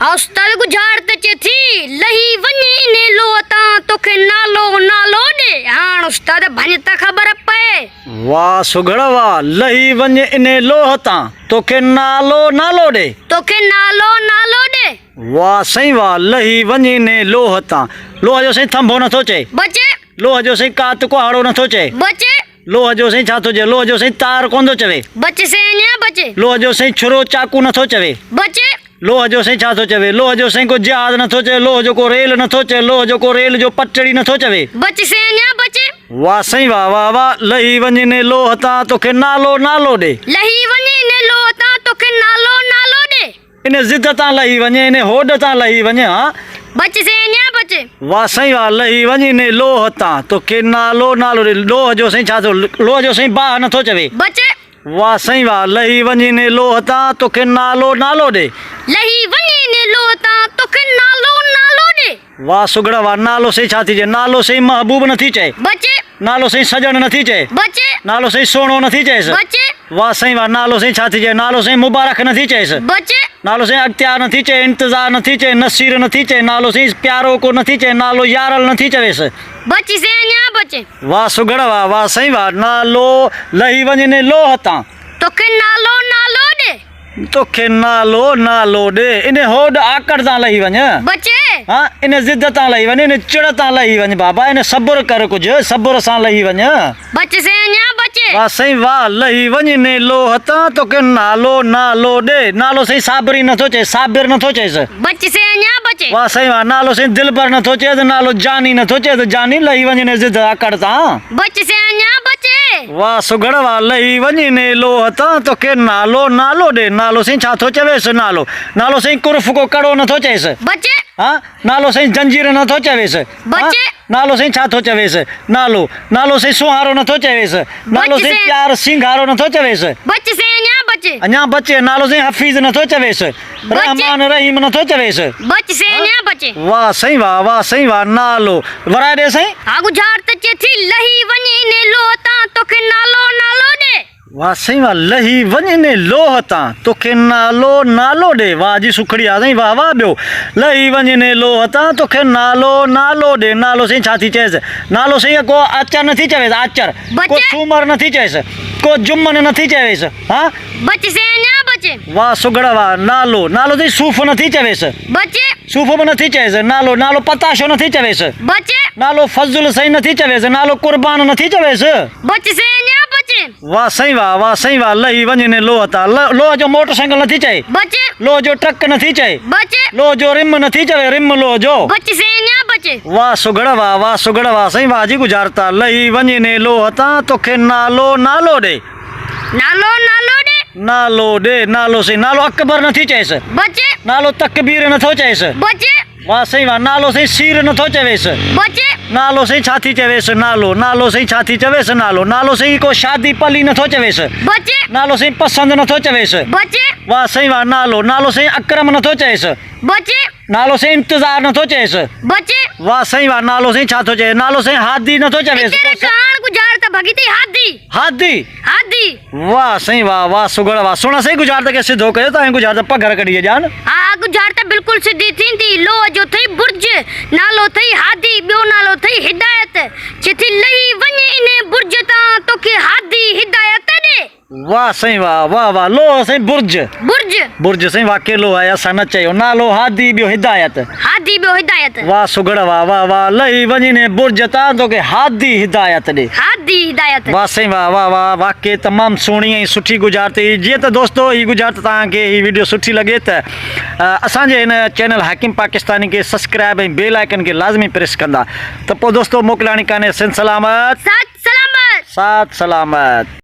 उस्ताद गुजारत थी लही वनी ने लोता तोखे नालो नालो दे हां उस्ताद भन त खबर पए। वाह सुगड़ा वाह, लही वञ इने लोहता तोखे नालो नालो दे। तोखे नालो नालो दे। वाह सही वाह, लही वञ इने लोहता। लोह जो सही थंभो नथो चए। बचे लोह जो सही कात कुहाड़ो नथो चए। बचे लोह जो सही छा थो चए? लोह जो सही तार कोन थो चवे। बचे से न्या बचे। लोह जो सही छुरो चाकू नथो चवे। बचे लोह जो सही छा थो चवे? लोह जो सही को जहाज नथो चए। लोह जो को रेल नथो चए। लोह जो को रेल जो पटड़ी नथो चवे। बचे से न्या बचे। वाह सही वाह वाह वाह, लही वञ इने लोहता तोखे नालो नालो दे। लही वनी ने लोता तोखे नालो नालो दे। इन जिद तां लही वञे, इन होड तां लही वञे। हाँ बचे से न्या बचे। वाह सही वाह, लही वञ इने लोहता तोखे नालो नालो दे। लोह जो सही छा थो? लोह जो सही बाह नथो चवे। बचे वाह सही वाह, लही वञ इने लोहता तोखे नालो नालो दे। लही वनी ने लोता तोखे नालो नालो दे। वाह सुगड़ा वाह, नालो सही छा थी चए? नालो सही महबूब नथी चए। बचे नालो सही सजण नथी चए। बचे नालो सही सोणो नथी चएसि। बचे वाह सही वाह, नालो सही छा थी चए? नालो सही मुबारक नथी चएसि। बचे नालो सही अख्तियार नथी चए। इंतज़ार नथी चए। नसीर नथी चए। नालो सही प्यारो को नथी चए। नालो यारल नथी चवेसि। बचे से न्या बचे। वाह सुगड़ा वाह, वाह सही वाह, नालो लही वञ इने लोहता तोखे नालो नालो दे। तोखे नालो नालो दे। इन होड आकड़ तां लही वञ। बचे हाँ इन जिद तां लही वञ, इन चिड़ तां लही वञ बाबा। इन सब्र कर, कुछ सब्र सां लही वञ। बचे से न्या बचे। वाह सही वाह, लही वञ इने लोहता तोखे नालो नालो दे। नालो सही साबरी नथो चए। साबिर नथो चएसि। बचे से न्या बचे। वाह सही वाह, नालो सही दिलबर नथो चए। नालो जानी नथो चए। जानी लही वञ इने जिद आकड़ तां। बचे से न्या बचे। वाह सुगड़ वाह, लही वञ इने लोहता तोखे नालो नालो दे। नालो सही छा थो चवेसि? नालो नालो सही कुर्फ को कड़ो नथो चएसि। बचे हाँ नालो सही जंजीर नथो चवेसि। बचे नालो सही छा थो चवेसि? नालो नालो सही सुहारो नथो चवेसि। नालो सही बचे। प्यार सिंगारो नथो चवेसि। बचे से न्या बचे। अञा बचे। नालो सही हफ़ीज़ नथो चवेसि। रहमान रहीम नथो चवेसि। बचे से न्या बचे। वाह सही वाह, वाह सही वाह, नालो वराए दे साईं। आगु झाड़ त थी लही वनी ने लोता तोखे नालो नालो दे। वाह सही वाह, लही वञ इने लोहता तोखे नालो नालो दे। वाह जी सुखड़ी आ साईं, वाह वाह। ॿियो लही वञ इने लोहता तोखे नालो नालो दे। नालो सही छा थी चएसि? नालो सही को आचर नथी चवेसि। आचर बचे। को सूमर नथी चएसि। को जुम्मन नथी चवेसि। हाँ बचे से न्या बचे। वाह सुगड़ा वाह, नालो नालो सही सूफ़ नथी चवेसि। बचे सूफ़ बि नथी चएसि। नालो नालो पताशो नथी चवेसि। बचे नालो फज़ुल सही नथी चवेसि। नालो कुर्बान नथी चवेसि। बचे से न्या बचे। वाह सही वाह, वाह सही वाह, लही वञ इने लोहता। लोह जो मोटरसाइकिल नथी चए। बचे लोह जो ट्रक नथी चए। बचे लोह जो रिम नथी चवे। रिम लोह जो। बचे से न्या बचे। वाह सुगड़ा वाह, वाह सुगड़ा वाह, सही वाह जी गुजारता। लही वञ इने लोहता तोखे नालो नालो दे। नालो नालो दे। नालो दे। नालो सही नालो अकबर नथी चएसि। बचे नालो तकबीर नथो चएसि। बचे वाह सही वाह, नालो सही सीर नथो चवेसि। बचे नालो सही छा थी चवेसि? नालो नालो सही छा थी चवेसि? नालो नालो सही को शादी पली नथो चवेसि। बचे नालो सही पसंद नथो चवेसि। बचे वाह सही वाह, नालो नालो सही अकरम नथो चएसि। बचे नालो सही इंतज़ार नथो चएसि। बचे वाह सही वाह, नालो सही छा थो चए? नालो सही हादी नथो चवेसि। तेरे कान गुजार त भगीती हादी हादी। हादी। वाह सही वाह, वाह सुगड़ वाह, सुना सही गुजार के सिद्धो कयो त गुजार पघर कढिए जान। हाँ गुजार त बिल्कुल सिधी थींदी। लो जो थई बुर्ज, नालो थई हादी, ॿियो नालो थई हिदायत। चिथी लही वञे इने बुर्ज तां तोखे हादी हिदायत दे। वाह सही वाह, वाह वाह, लो सही बुर्ज। बुर्ज बुर्ज सही वाके लो आहे, असां न चयो। नालो हादी, ॿियो हिदायत। हादी ॿियो हिदायत। वाह सुगड़ वाह, वाह वाह, लही वञ इने बुर्ज तां तोखे हादी हिदायत ॾे। हादी हिदायत। वाह सही वाह, वाह वाह, वाकई तमामु सुहिणी ऐं सुठी गुजारत। जीअं त दोस्तो हीअ गुजारत तव्हांखे हीअ वीडियो सुठी लॻे त असांजे हिन चैनल हाकिम पाकिस्तानी खे सब्सक्राइब ऐं बेल आइकन खे लाज़मी प्रेस कंदा त पोइ दोस्तो मोकिलाणी कान्हे। सिंध सलामत। साथ सलामत। साथ सलामत।